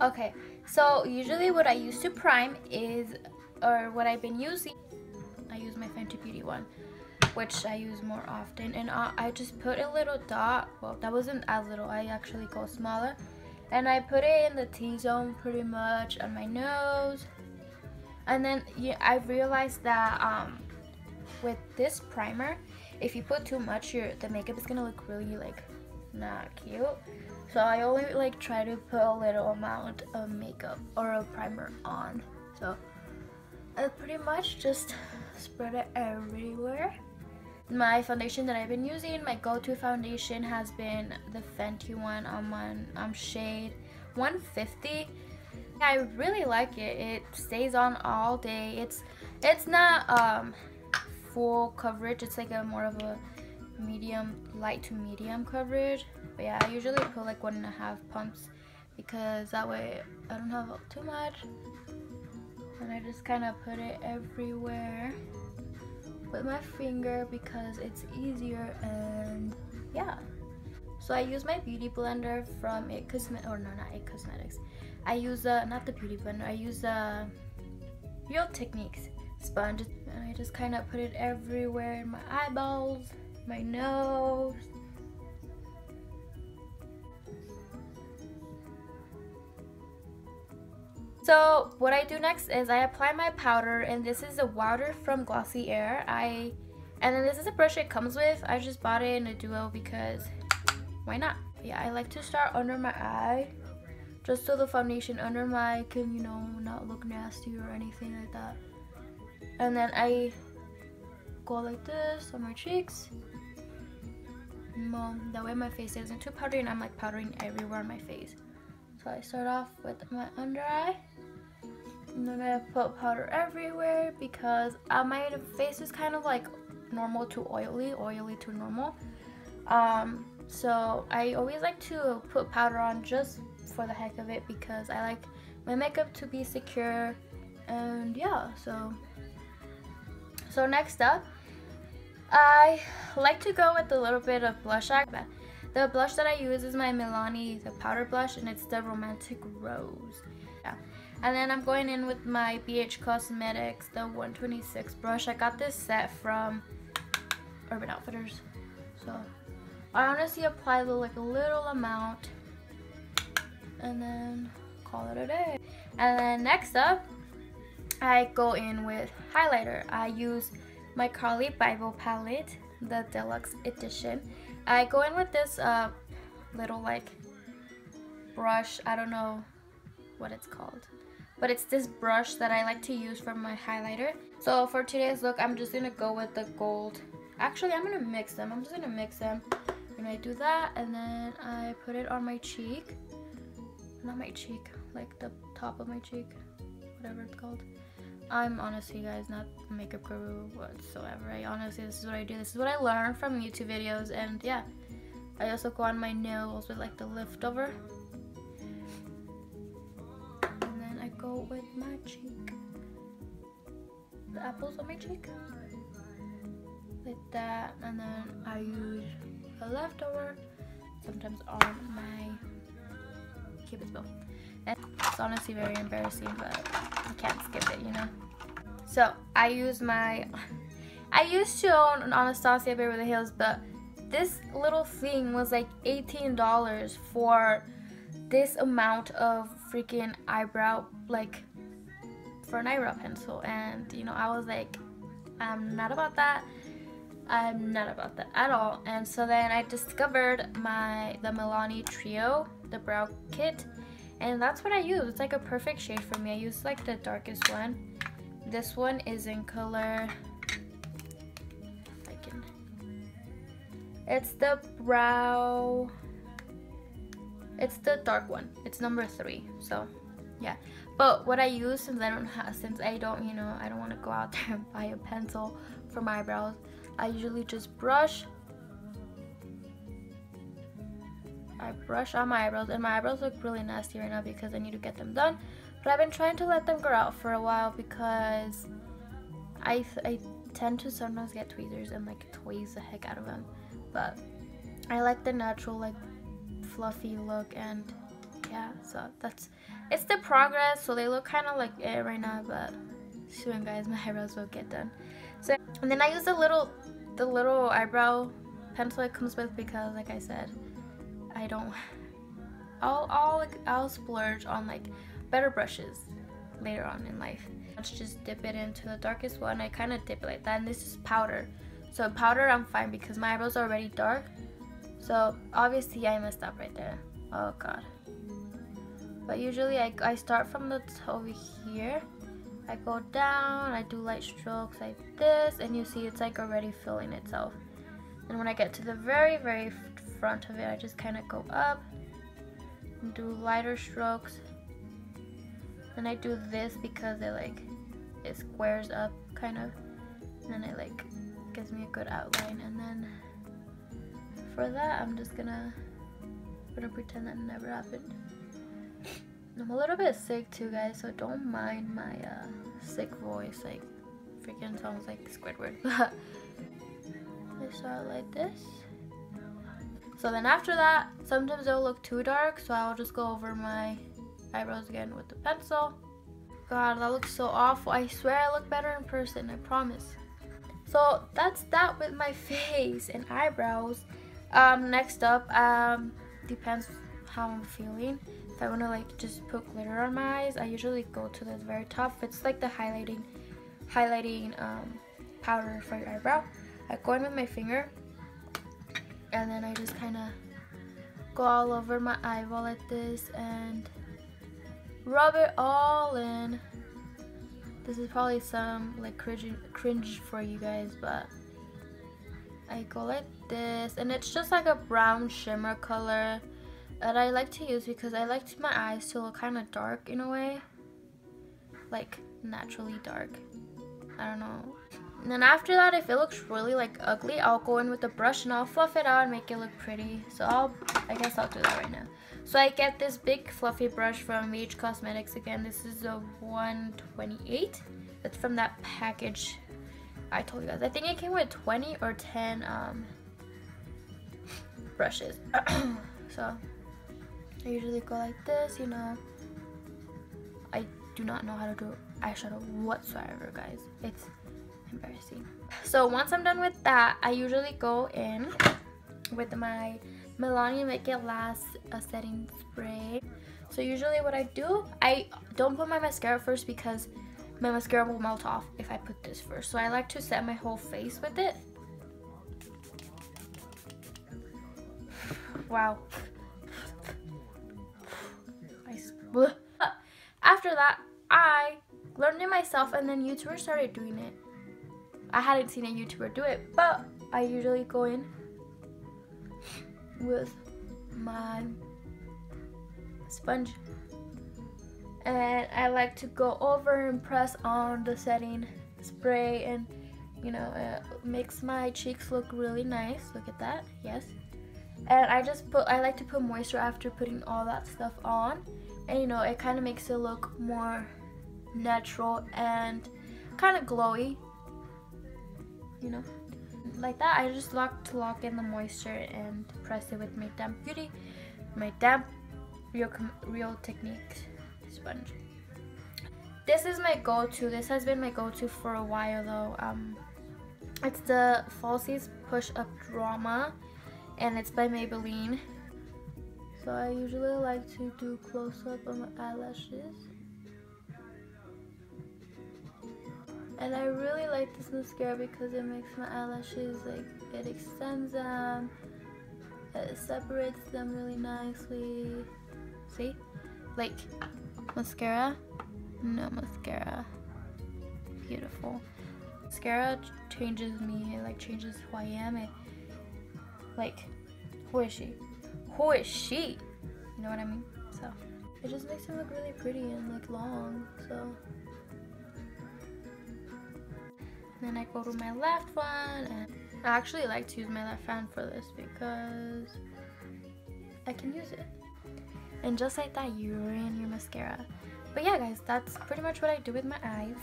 Okay, so usually what I use to prime is, or what I've been using, I use my Fenty Beauty one, which I use more often, and I just put a little dot. Well, that wasn't as little, I actually go smaller, and I put it in the T-zone pretty much on my nose. And then yeah, I realized that with this primer, if you put too much, the makeup is gonna look really like not cute. So I only like try to put a little amount of makeup or a primer on. So I pretty much just spread it everywhere. My foundation that I've been using, my go-to foundation has been the Fenty one. I'm on shade 150. I really like it. It stays on all day. It's not full coverage. It's like a more of a medium, light to medium coverage. But yeah, I usually put like 1.5 pumps because that way I don't have too much. And I just kind of put it everywhere with my finger because it's easier, and yeah. So I use my beauty blender from It Cosmetics, or no, not It Cosmetics. I use not the beauty blender. I use Real Techniques sponge, and I just kind of put it everywhere in my eyeballs, my nose. So what I do next is I apply my powder, and this is a wowder from Glossier. And then this is a brush it comes with. I just bought it in a duo because why not? Yeah, I like to start under my eye, just so the foundation under my eye can, you know, not look nasty or anything like that. And then I go like this on my cheeks. That way my face isn't too powdery, and I'm like powdering everywhere on my face. So I start off with my under eye, and then I put powder everywhere because my face is kind of like normal to oily, oily to normal. So I always like to put powder on just for the heck of it because I like my makeup to be secure. And yeah, so next up, I like to go with a little bit of blush. The blush that I use is my Melani, the powder blush, and it's the Romantic Rose. Yeah. And then I'm going in with my BH Cosmetics, the 126 brush. I got this set from Urban Outfitters. So I honestly apply like a little amount and then call it a day. And then next up, I go in with highlighter. I use my Carly Bybel palette, the deluxe edition. I go in with this little like brush. I don't know what it's called, but it's this brush that I like to use for my highlighter. So for today's look, I'm just gonna go with the gold. Actually, I'm gonna mix them. I'm just gonna mix them. And I do that, and then I put it on my cheek. Not my cheek, like the top of my cheek, whatever it's called. I'm honestly, guys, not a makeup guru whatsoever. This is what I do. This is what I learned from YouTube videos, and yeah. I also go on my nails with like the liftover. And then I go with my cheek. The apples on my cheek. Like that, and then I use a leftover sometimes on my Cupid's bow. And it's honestly very embarrassing, but I can't skip it, you know. So I used to own an Anastasia Beverly Hills, but this little thing was like $18 for this amount of freaking eyebrow, like for an eyebrow pencil. And you know, I was like, I'm not about that. I'm not about that at all. And so then I discovered the Melani Trio, the brow kit, and that's what I use. It's like a perfect shade for me. I use like the darkest one. This one is in color, it's the brow, it's the dark one. It's number 3. So yeah, but what I use, since I don't you know, I don't want to go out there and buy a pencil for my eyebrows, I usually just brush. I brush on my eyebrows, and my eyebrows look really nasty right now because I need to get them done. But I've been trying to let them grow out for a while because I tend to sometimes get tweezers and like tweeze the heck out of them. But I like the natural, like fluffy look, and yeah, so It's the progress, so they look kind of like it right now, but soon, guys, my eyebrows will get done. So, and then I use the little eyebrow pencil it comes with because, like I said, I don't. I'll splurge on like better brushes later on in life. Let's just dip it into the darkest one. I kind of dip it like that, and this is powder. So powder, I'm fine because my eyebrows are already dark. So obviously I messed up right there. Oh god. But usually I start from the over here. I go down, I do light strokes like this, and you see it's like already filling itself. And when I get to the very front of it, I just kind of go up and do lighter strokes. Then I do this because it squares up kind of, and then it gives me a good outline. And then for that, I'm gonna pretend that never happened. I'm a little bit sick too, guys, so don't mind my sick voice. Like, freaking sounds like Squidward. I start like this. So then after that, sometimes it'll look too dark, so I'll just go over my eyebrows again with the pencil. God, that looks so awful. I swear I look better in person, I promise. So that's that with my face and eyebrows. Next up, depends how I'm feeling. If I want to just put glitter on my eyes, I usually go to the very top. It's like the highlighting powder for your eyebrow. I go in with my finger, and then I just kind of go all over my eyeball like this and rub it all in. This is probably some cringe for you guys, but I go like this, and it's just like a brown shimmer color that I like to use because I like my eyes to look kind of dark in a way, like naturally dark. I don't know. And then after that, if it looks really ugly, I'll go in with a brush and I'll fluff it out and make it look pretty. So I guess I'll do that right now. So I get this big fluffy brush from VH Cosmetics. Again, this is a 128. It's from that package I told you guys. I think it came with 20 or 10 brushes. So I usually go like this, you know. I do not know how to do eyeshadow whatsoever, guys. It's embarrassing. So once I'm done with that, I usually go in with my Melani Make It Last setting spray. So usually what I do, I don't put my mascara first because my mascara will melt off if I put this first. So I like to set my whole face with it. Wow. After that, I learned it myself, and then YouTubers started doing it. I hadn't seen a YouTuber do it, but I usually go in with my sponge, and I like to go over and press on the setting spray, and you know, it makes my cheeks look really nice. Look at that. Yes. And I like to put moisture after putting all that stuff on, and you know, it kind of makes it look more natural and kind of glowy, you know, like that. I just lock in the moisture and press it with my damp Real Technique sponge. This is my go-to. This has been my go-to for a while though. It's the Falsies Push Up Drama, and it's by Maybelline. So I usually like to do close-up on my eyelashes. And I really like this mascara because it makes my eyelashes, it extends them, it separates them really nicely. See? Mascara, no mascara. Beautiful. Mascara changes me, it changes who I am. Who is she? Who is she? You know what I mean? So it just makes them look really pretty and long. So then I go to my left one, and I actually like to use my left hand for this because I can use it. And just like that, you're in your mascara. But yeah, guys, that's pretty much what I do with my eyes.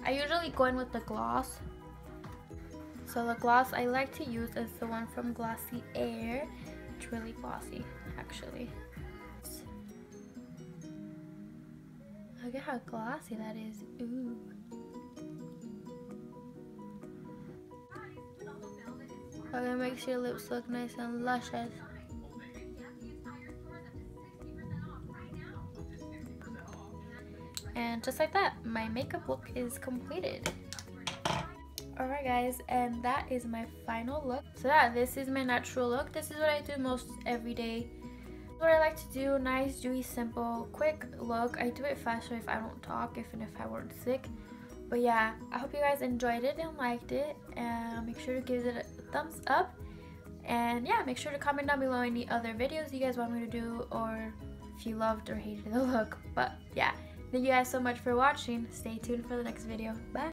I usually go in with the gloss. So the gloss I like to use is the one from Glossier. It's really glossy, actually. Look at how glossy that is. Ooh. Okay, makes your lips look nice and luscious. And just like that, my makeup look is completed. Alright guys, and that is my final look. So yeah, this is my natural look. This is what I do most every day. What I like to do, nice, dewy, simple, quick look. I do it faster if I don't talk, even if I weren't sick. But yeah, I hope you guys enjoyed it and liked it. And make sure to give it a thumbs up. And yeah, make sure to comment down below any other videos you guys want me to do, or if you loved or hated the look. But yeah, thank you guys so much for watching. Stay tuned for the next video. Bye!